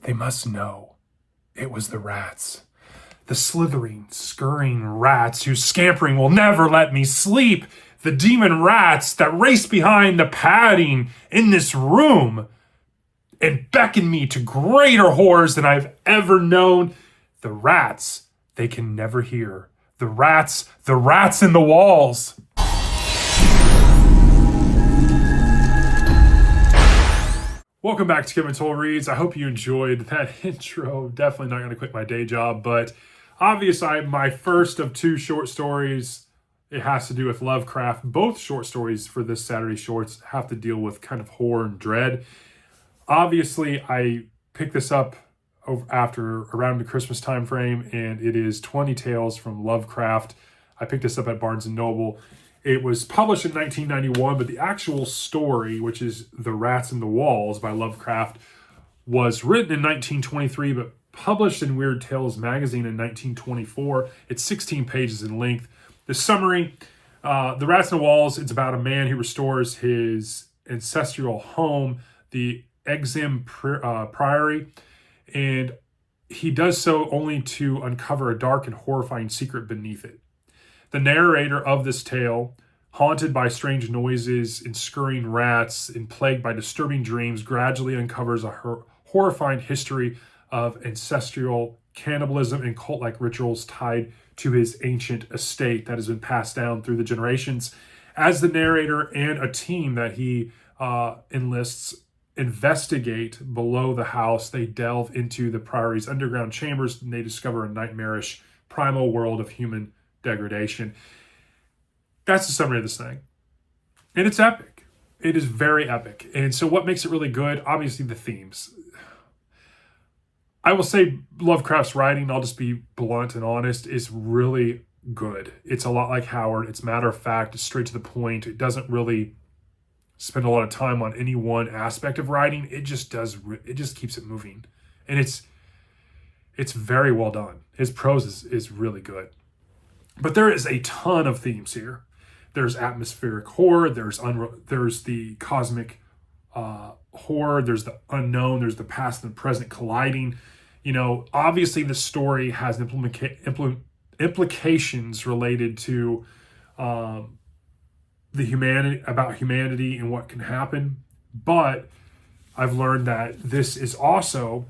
They must know it was the rats. The slithering, scurrying rats whose scampering will never let me sleep. The demon rats that race behind the padding in this room and beckon me to greater horrors than I've ever known. The rats they can never hear. The rats in the walls. Welcome back to Kevin Toll Reads. I hope you enjoyed that intro. Definitely not going to quit my day job, but obviously my first of two short stories, it has to do with Lovecraft. Both short stories for this Saturday Shorts have to deal with kind of horror and dread. Obviously, I picked this up after around the Christmas time frame, and it is 20 Tales from Lovecraft. I picked this up at Barnes & Noble. It was published in 1991, but the actual story, which is The Rats in the Walls by Lovecraft, was written in 1923, but published in Weird Tales magazine in 1924. It's 16 pages in length. The summary, The Rats in the Walls, it's about a man who restores his ancestral home, the Exim Priory, and he does so only to uncover a dark and horrifying secret beneath it. The narrator of this tale, haunted by strange noises and scurrying rats and plagued by disturbing dreams, gradually uncovers a horrifying history of ancestral cannibalism and cult-like rituals tied to his ancient estate that has been passed down through the generations. As the narrator and a team that he enlists investigate below the house, they delve into the Priory's underground chambers and they discover a nightmarish primal world of human degradation. That's the summary of this thing. And it's epic. It is very epic. And so what makes it really good? Obviously the themes. I will say Lovecraft's writing, I'll just be blunt and honest, is really good. It's a lot like Howard. It's matter of fact. It's straight to the point. It doesn't really spend a lot of time on any one aspect of writing. It just keeps it moving. And it's very well done. His prose is really good. But there is a ton of themes here. There's atmospheric horror. There's the cosmic horror. There's the unknown. There's the past and the present colliding. You know, obviously the story has implications related to humanity and what can happen. But I've learned that this is also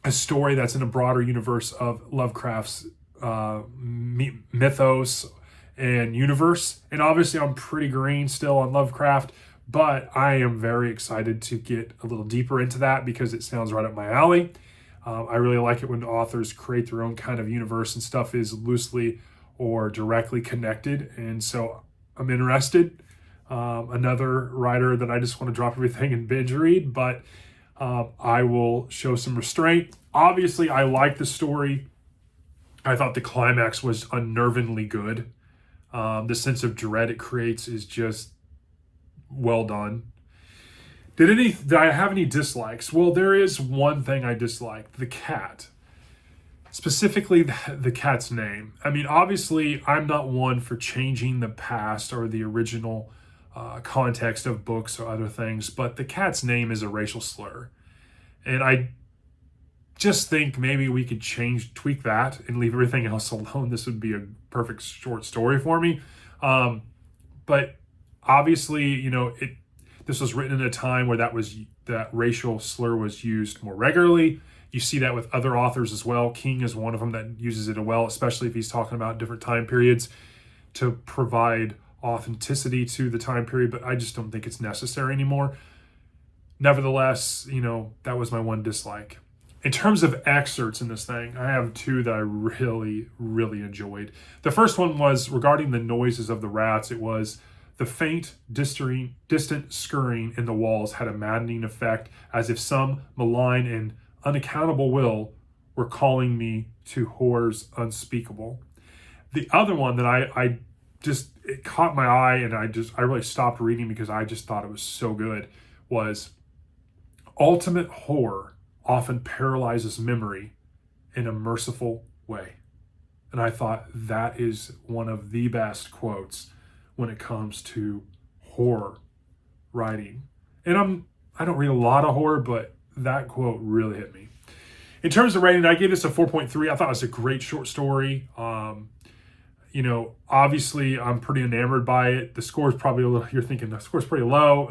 a story that's in a broader universe of Lovecraft's mythos and universe. And obviously I'm pretty green still on Lovecraft, but I am very excited to get a little deeper into that because it sounds right up my alley. I really like it when authors create their own kind of universe and stuff is loosely or directly connected. And so I'm interested. Another writer that I just want to drop everything and binge read, but I will show some restraint. Obviously, I like the story. I thought the climax was unnervingly good. The sense of dread it creates is just well done. Did I have any dislikes? Well, there is one thing I disliked. The cat. Specifically, the cat's name. I mean, obviously, I'm not one for changing the past or the original context of books or other things, but the cat's name is a racial slur. And I just think maybe we could tweak that and leave everything else alone. This would be a perfect short story for me. But obviously, you know, this was written in a time where that racial slur was used more regularly. You see that with other authors as well. King is one of them that uses it well, especially if he's talking about different time periods to provide authenticity to the time period, but I just don't think it's necessary anymore. Nevertheless, you know, that was my one dislike. In terms of excerpts in this thing, I have two that I really, really enjoyed. The first one was regarding the noises of the rats. It was the faint, distant scurrying in the walls had a maddening effect, as if some malign and unaccountable will were calling me to horrors unspeakable. The other one that it caught my eye and I really stopped reading because I just thought it was so good was ultimate horror often paralyzes memory in a merciful way. And I thought that is one of the best quotes when it comes to horror writing. And I don't read a lot of horror, but that quote really hit me. In terms of rating, I gave this a 4.3. I thought it was a great short story. Obviously, I'm pretty enamored by it. The score is probably a little, you're thinking the score's pretty low.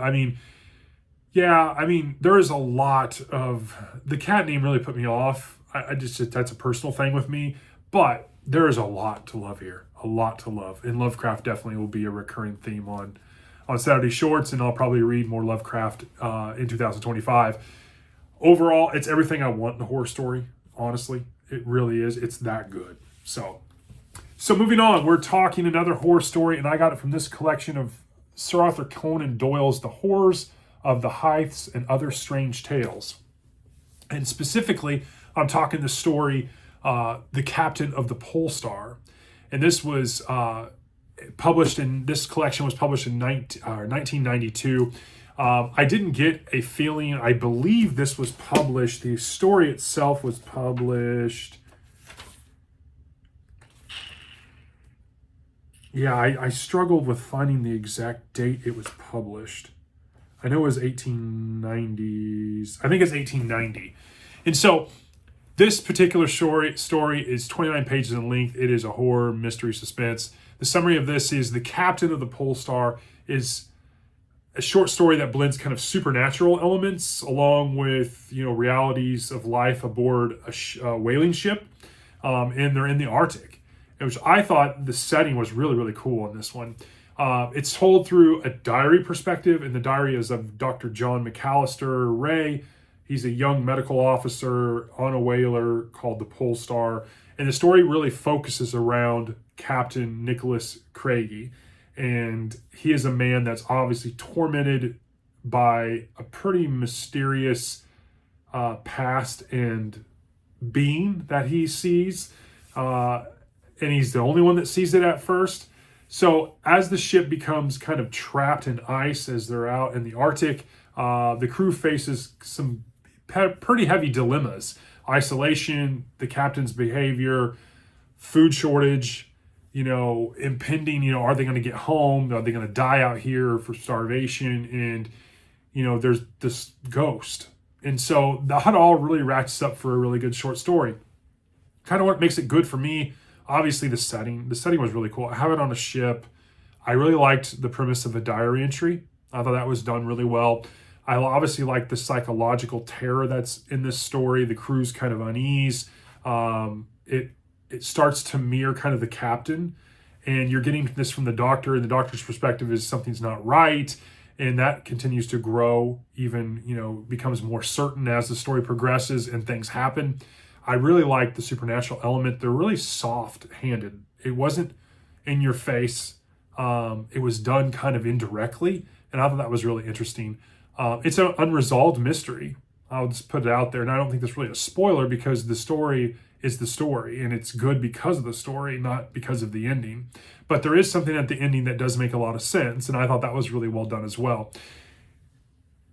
There is a lot of, the cat name really put me off. That's a personal thing with me, but there is a lot to love here, a lot to love. And Lovecraft definitely will be a recurring theme on Saturday Shorts, and I'll probably read more Lovecraft in 2025. Overall, it's everything I want in a horror story, honestly. It really is. It's that good. So moving on, we're talking another horror story, and I got it from this collection of Sir Arthur Conan Doyle's The Horrors of the Hythes and Other Strange Tales. And specifically, I'm talking the story, The Captain of the Pole Star. And this was this collection was published in 1992. I didn't get a feeling, I believe this was published, the story itself was published. Yeah, I struggled with finding the exact date it was published. I know it was 1890s. I think it's 1890. And so this particular story is 29 pages in length. It is a horror, mystery, suspense. The summary of this is The Captain of the Pole Star is a short story that blends kind of supernatural elements along with, realities of life aboard a whaling ship. And they're in the Arctic, which I thought the setting was really, really cool in this one. It's told through a diary perspective, and the diary is of Dr. John McAllister Ray. He's a young medical officer on a whaler called the Pole Star. And the story really focuses around Captain Nicholas Craigie. And he is a man that's obviously tormented by a pretty mysterious past and being that he sees. And he's the only one that sees it at first. So as the ship becomes kind of trapped in ice as they're out in the Arctic, the crew faces some pretty heavy dilemmas. Isolation, the captain's behavior, food shortage, impending, are they going to get home? Are they going to die out here for starvation? And, there's this ghost. And so that all really ratchets up for a really good short story. Kind of what makes it good for me, obviously the setting. The setting was really cool. I have it on a ship. I really liked the premise of a diary entry. I thought that was done really well. I obviously like the psychological terror that's in this story, the crew's kind of unease. It starts to mirror kind of the captain, and you're getting this from the doctor, and the doctor's perspective is something's not right, and that continues to grow, even, becomes more certain as the story progresses and things happen. I really like the supernatural element. They're really soft-handed. It wasn't in your face. It was done kind of indirectly, and I thought that was really interesting. It's an unresolved mystery. I'll just put it out there, and I don't think that's really a spoiler because the story is the story, and it's good because of the story, not because of the ending. But there is something at the ending that does make a lot of sense, and I thought that was really well done as well.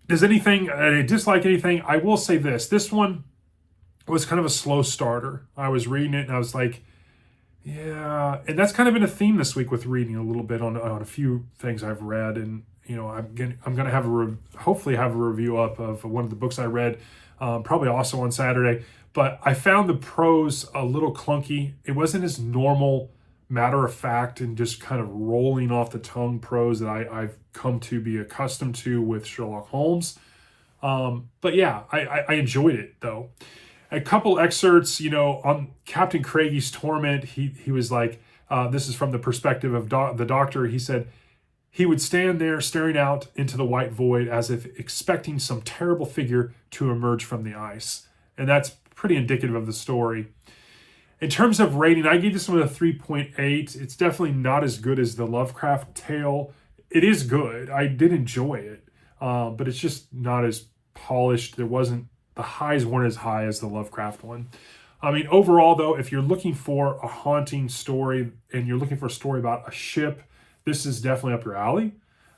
Does anything, I dislike anything? I will say this. This one was kind of a slow starter. I was reading it, and I was like, yeah. And that's kind of been a theme this week with reading a little bit on a few things I've read, and I'm going to have hopefully have a review up of one of the books I read, probably also on Saturday. But I found the prose a little clunky. It wasn't as normal, matter of fact, and just kind of rolling off the tongue prose that I've come to be accustomed to with Sherlock Holmes. But yeah, I enjoyed it though. A couple excerpts, on Captain Craigie's torment. He was like, this is from the perspective of the doctor. He said, he would stand there staring out into the white void as if expecting some terrible figure to emerge from the ice. And that's pretty indicative of the story. In terms of rating, I gave this one a 3.8. It's definitely not as good as the Lovecraft tale. It is good. I did enjoy it, but it's just not as polished. The highs weren't as high as the Lovecraft one. Overall, though, if you're looking for a haunting story and you're looking for a story about a ship, this is definitely up your alley.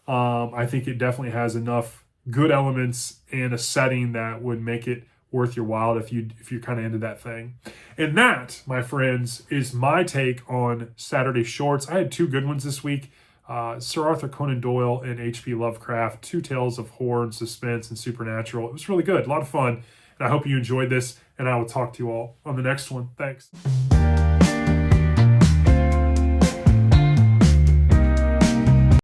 I think it definitely has enough good elements and a setting that would make it worth your while if you're kind of into that thing. And that, my friends, is my take on Saturday Shorts. I had two good ones this week. Sir Arthur Conan Doyle and H.P. Lovecraft, two tales of horror and suspense and supernatural. It was really good, a lot of fun. And I hope you enjoyed this, and I will talk to you all on the next one. Thanks.